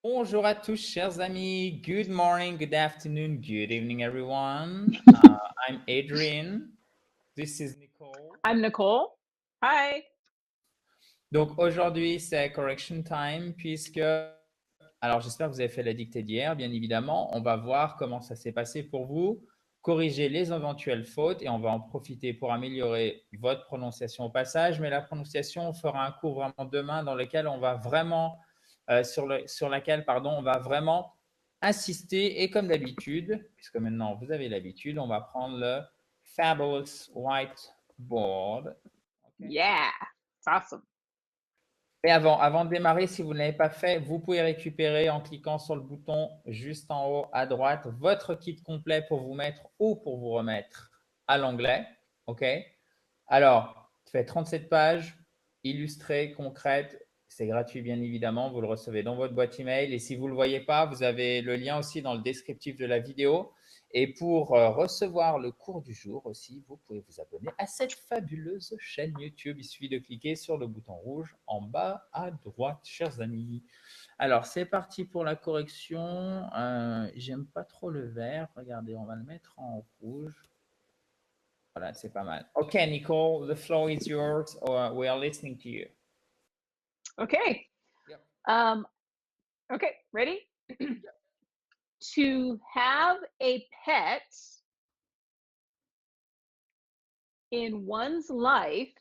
Bonjour à tous, chers amis. Good morning, good afternoon, good evening, everyone. I'm Adrian. This is Nicole. I'm Nicole. Hi. Donc aujourd'hui, c'est correction time puisque, alors j'espère que vous avez fait la dictée d'hier, bien évidemment. On va voir comment ça s'est passé pour vous, corriger les éventuelles fautes et on va en profiter pour améliorer votre prononciation au passage. Mais la prononciation, on fera un cours vraiment demain dans lequel on va vraiment sur laquelle on va vraiment insister. Et comme d'habitude, puisque maintenant vous avez l'habitude, on va prendre le Fabulous Whiteboard. Okay. Yeah, it's awesome. Et avant de démarrer, si vous ne l'avez pas fait, vous pouvez récupérer en cliquant sur le bouton juste en haut à droite votre kit complet pour vous mettre ou pour vous remettre à l'anglais. OK? Alors, ça fait 37 pages, illustrées, concrètes. C'est gratuit, bien évidemment. Vous le recevez dans votre boîte email. Et si vous ne le voyez pas, vous avez le lien aussi dans le descriptif de la vidéo. Et pour recevoir le cours du jour aussi, vous pouvez vous abonner à cette fabuleuse chaîne YouTube. Il suffit de cliquer sur le bouton rouge en bas à droite, chers amis. Alors, c'est parti pour la correction. J'aime pas trop le vert. Regardez, on va le mettre en rouge. Voilà, c'est pas mal. OK, Nicole, the floor is yours. We are listening to you. Okay. Yep. Okay, ready? To have a pet in one's life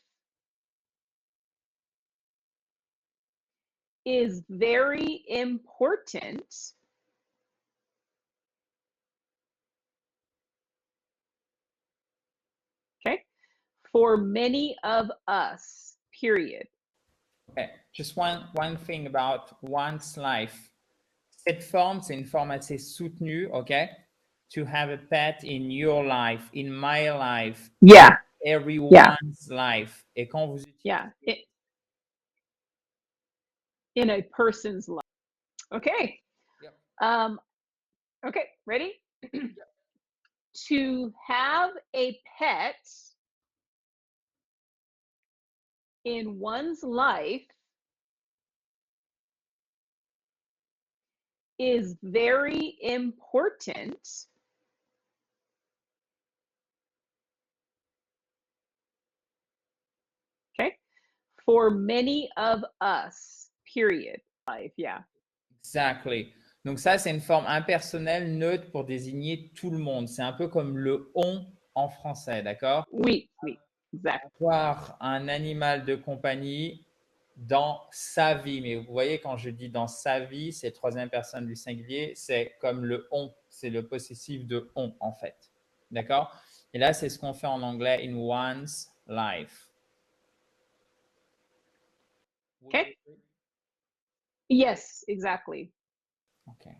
is very important. Okay. For many of us, period. Okay. Just one thing about one's life. Cette forme, c'est une forme assez soutenue, OK? To have a pet in your life, in my life, Yeah. everyone's life. Et quand vous utilisez... Yeah. In a person's life. Okay. Yep. Okay, ready? To have a pet in one's life is very important. Okay. For many of us, period. Life, yeah. Exactly. Donc ça, c'est une forme impersonnelle neutre pour désigner tout le monde. C'est un peu comme le on en français, d'accord? Oui, exactly. Avoir un animal de compagnie dans sa vie. Mais vous voyez, quand je dis dans sa vie, c'est troisième personne du singulier, c'est comme le on, c'est le possessif de on en fait. D'accord? Et là, c'est ce qu'on fait en anglais in one's life. Okay. Yes, exactly. Okay,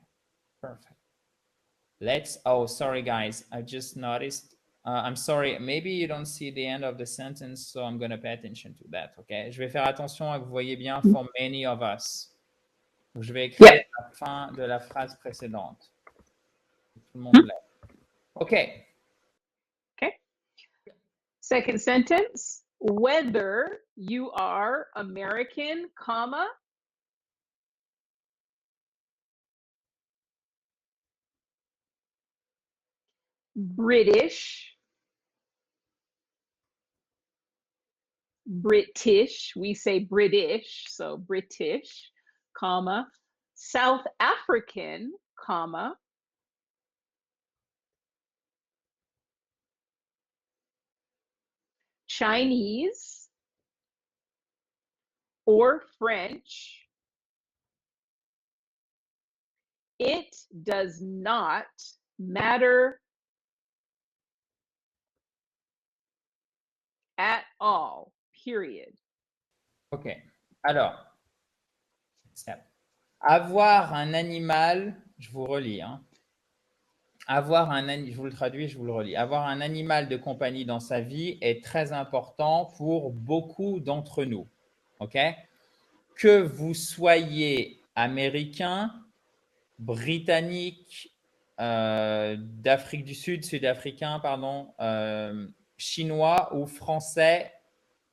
perfect. Sorry guys, I just noticed. I'm sorry, maybe you don't see the end of the sentence, so I'm going to pay attention to that, okay? Je vais faire attention à que vous voyez bien for many of us. Donc, je vais écrire la fin de la phrase précédente. Tout le monde l'a. Okay. Okay. Second sentence, whether you are American, comma, British, we say British, so British, comma, South African, comma, Chinese, or French, it does not matter at all, period. Ok. Alors, avoir un animal, je vous relis, hein. Je vous le traduis, je vous le relis. Avoir un animal de compagnie dans sa vie est très important pour beaucoup d'entre nous. OK? Que vous soyez américain, britannique, d'Afrique du Sud, sud-africain, pardon, chinois ou français,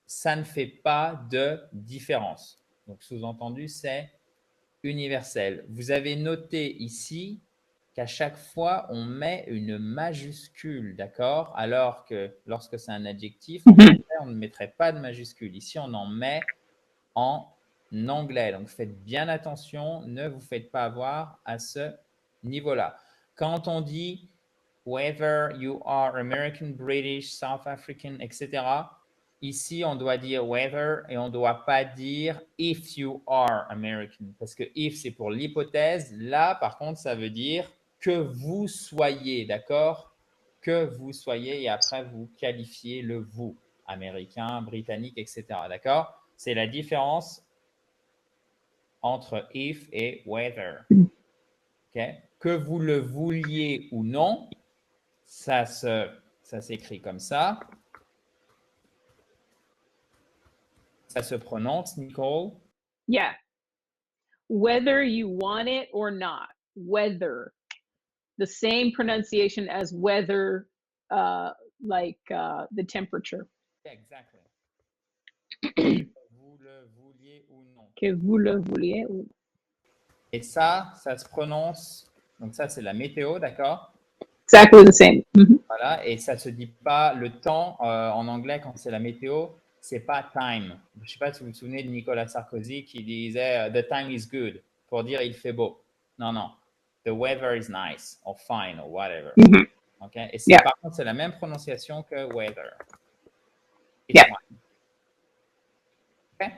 ça ne fait pas de différence. Donc, sous-entendu, c'est universel. Vous avez noté ici qu'à chaque fois, on met une majuscule, d'accord? Alors que lorsque c'est un adjectif, en français, on ne mettrait pas de majuscule. Ici, on en met en anglais. Donc, faites bien attention, ne vous faites pas avoir à ce niveau-là. Quand on dit whether you are American, British, South African, etc., ici, on doit dire whether et on ne doit pas dire if you are American. Parce que if, c'est pour l'hypothèse. Là, par contre, ça veut dire que vous soyez, d'accord? Que vous soyez et après, vous qualifiez le vous, américain, britannique, etc., d'accord? C'est la différence entre if et whether. Okay? Que vous le vouliez ou non, ça s'écrit comme ça. Ça se prononce, Nicole? Yeah. Whether you want it or not. Whether. The same pronunciation as whether, the temperature. Yeah, exactly. Que vous le vouliez ou non. Que vous le vouliez ou... Et ça se prononce, donc ça c'est la météo, d'accord? Exactly the same. Voilà, et ça se dit pas le temps en anglais quand c'est la météo, c'est pas time. Je ne sais pas si vous vous souvenez de Nicolas Sarkozy qui disait the time is good pour dire il fait beau. Non, non. The weather is nice or fine or whatever. Okay? Et Yeah. par contre, c'est la même prononciation que weather. It's Yeah. fine. Okay?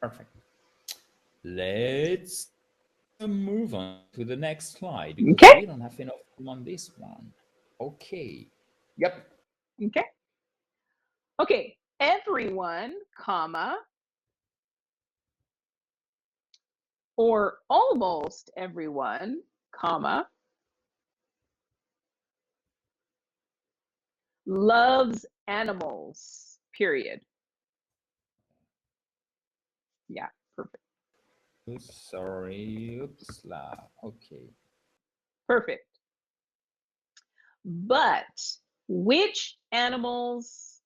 Perfect. Let's move on to the next slide because Okay. we don't have enough time on this one. Okay. Yep. Okay. Okay. Everyone, comma, or almost everyone, comma, loves animals, period. Yeah, perfect. Oops, sorry. Oops, là. Okay. Perfect. But which animals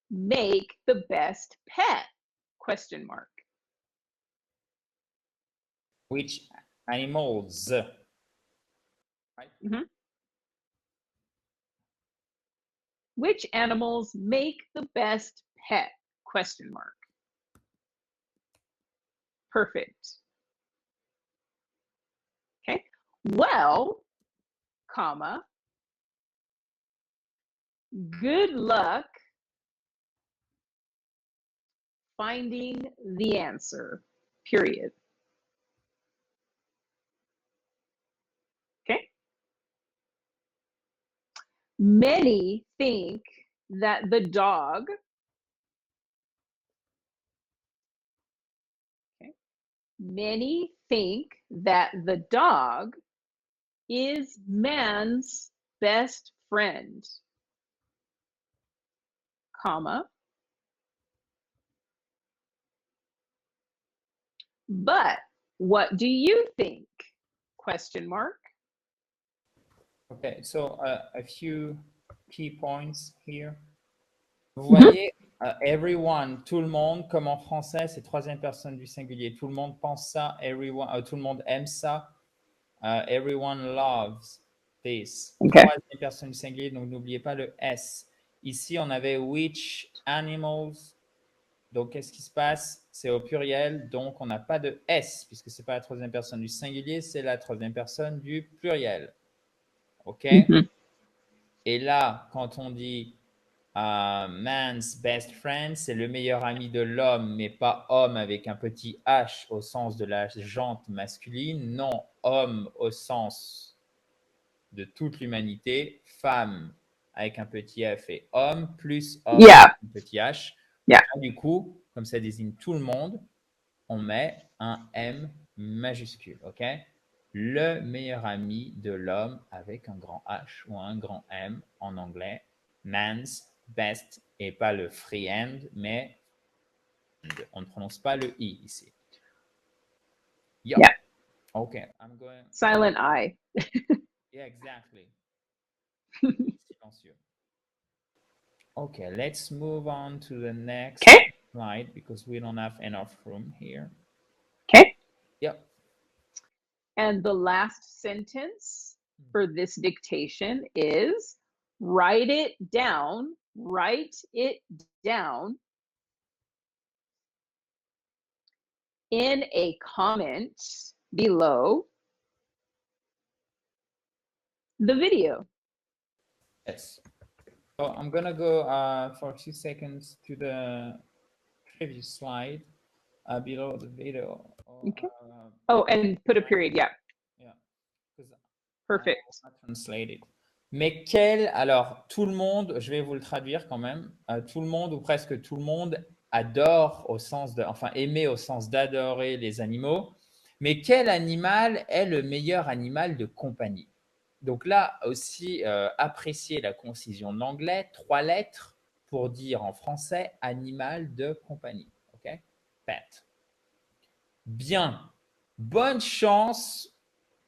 make the best pet? Question mark. Which animals? Right? Which animals make the best pet? Question mark. Perfect. Okay. Well, comma, good luck finding the answer, period. Okay. Many think that the dog, many think that the dog is man's best friend, comma, but what do you think? Question mark. Okay, so a few key points here. Vous voyez, everyone, tout le monde, comme en français, c'est troisième personne du singulier. Tout le monde pense ça, everyone, tout le monde aime ça. Everyone loves this. Okay. Troisième personne du singulier, donc n'oubliez pas le S. Ici, on avait which animals. Donc, qu'est-ce qui se passe? C'est au pluriel, donc on n'a pas de S, puisque ce n'est pas la troisième personne du singulier, c'est la troisième personne du pluriel. OK? Et là, quand on dit man's best friend, c'est le meilleur ami de l'homme, mais pas homme avec un petit H au sens de la jante masculine. Non, homme au sens de toute l'humanité, femme avec un petit F et homme, plus homme avec un petit H. Yeah. Là, du coup, comme ça désigne tout le monde, on met un M majuscule. OK? Le meilleur ami de l'homme avec un grand H ou un grand M en anglais. Man's best et pas le friend, mais on ne prononce pas le I ici. Yep. Yeah. Okay, I'm going. Silent I. Yeah, exactly. Silencieux. Okay, let's move on to the next Okay. slide because we don't have enough room here. Okay. Yep. And the last sentence for this dictation is write it down in a comment below the video. Yes. So I'm gonna go for a few seconds to the previous slide below the video. Okay. Oh, and put a period. Yeah. Yeah. Because Perfect. I translate it. Mais quel, alors tout le monde, je vais vous le traduire quand même, tout le monde ou presque tout le monde adore au sens de, enfin aimer au sens d'adorer les animaux, mais quel animal est le meilleur animal de compagnie? Donc là aussi, appréciez la concision de l'anglais, 3 lettres pour dire en français animal de compagnie. OK? Pet. Bien. Bonne chance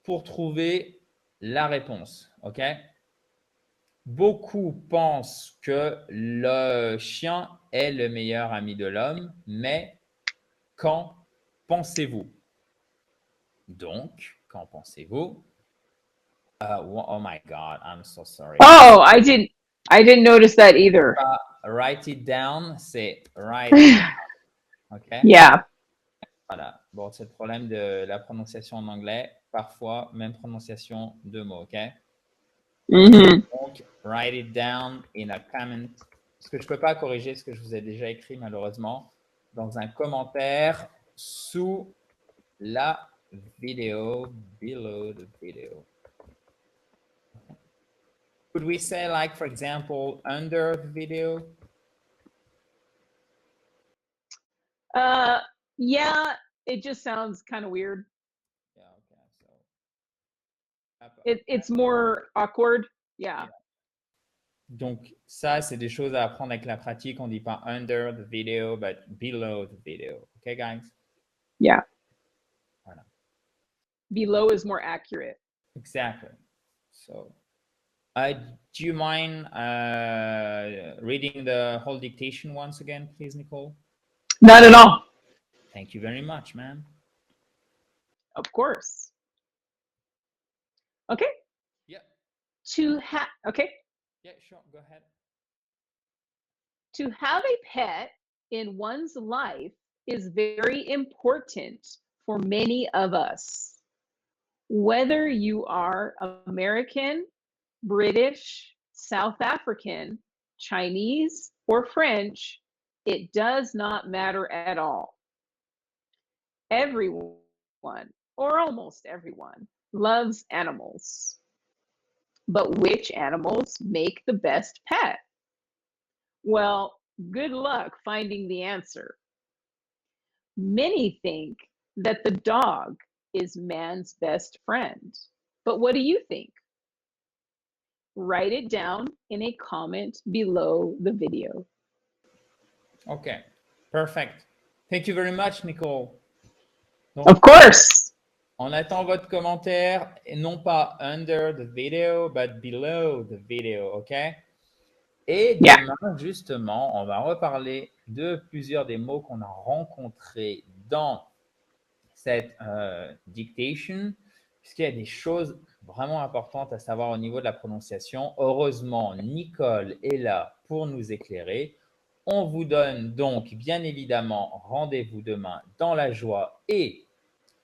pour trouver la réponse. OK? Beaucoup pensent que le chien est le meilleur ami de l'homme, mais qu'en pensez-vous? Donc, qu'en pensez-vous? Oh my God, I'm so sorry. Oh, I didn't notice that either. Write it down, c'est write it down. OK? Yeah. Voilà. Bon, c'est le problème de la prononciation en anglais. Parfois, même prononciation de mots. OK? Mhm. Donc, write it down in a comment. Ce que je ne peux pas corriger, ce que je vous ai déjà écrit malheureusement, dans un commentaire sous la vidéo, below the video. Could we say, like, for example, under the video? Yeah, it just sounds kind of weird. Yeah, okay. So, It's more awkward. Yeah. donc, ça, c'est des choses à apprendre avec la pratique. On ne dit pas under the video, but below the video. Okay, guys? Yeah. Voilà. Below is more accurate. Exactly. So, do you mind reading the whole dictation once again, please, Nicole? Not at all. Thank you very much, ma'am. Of course. Okay. Yeah. Okay. Yeah, sure. Go ahead. To have a pet in one's life is very important for many of us. Whether you are American, British, South African, Chinese, or French, it does not matter at all. Everyone, or almost everyone, loves animals. But which animals make the best pet? Well, good luck finding the answer. Many think that the dog is man's best friend. But what do you think? Write it down in a comment below the video. Okay, perfect. Thank you very much, Nicole. Donc, Of course. on attend votre commentaire, et non pas under the video, but below the video, OK? Et demain, justement, on va reparler de plusieurs des mots qu'on a rencontrés dans cette dictation, puisqu'il y a des choses vraiment importantes à savoir au niveau de la prononciation. Heureusement, Nicole est là pour nous éclairer. On vous donne donc, bien évidemment, rendez-vous demain dans la joie et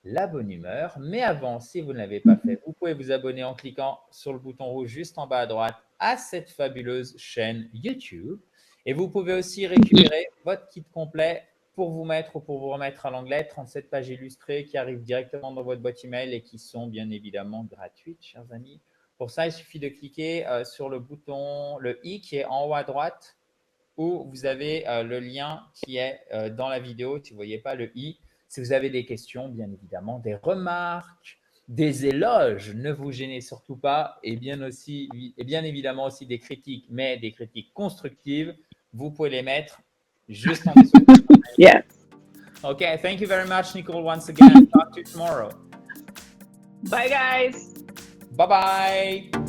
la bonne humeur. Mais avant, si vous ne l'avez pas fait, vous pouvez vous abonner en cliquant sur le bouton rouge juste en bas à droite à cette fabuleuse chaîne YouTube. Et vous pouvez aussi récupérer votre kit complet pour vous mettre ou pour vous remettre à l'anglais, 37 pages illustrées qui arrivent directement dans votre boîte email et qui sont bien évidemment gratuites, chers amis. Pour ça, il suffit de cliquer sur le bouton, le i qui est en haut à droite, où vous avez le lien qui est dans la vidéo. Si vous ne voyez pas le i, si vous avez des questions, bien évidemment, des remarques, des éloges, ne vous gênez surtout pas, et bien évidemment aussi des critiques, mais des critiques constructives, vous pouvez les mettre juste en dessous. Yeah. Okay, thank you very much, Nicole, once again. Talk to you tomorrow. Bye, guys. Bye-bye.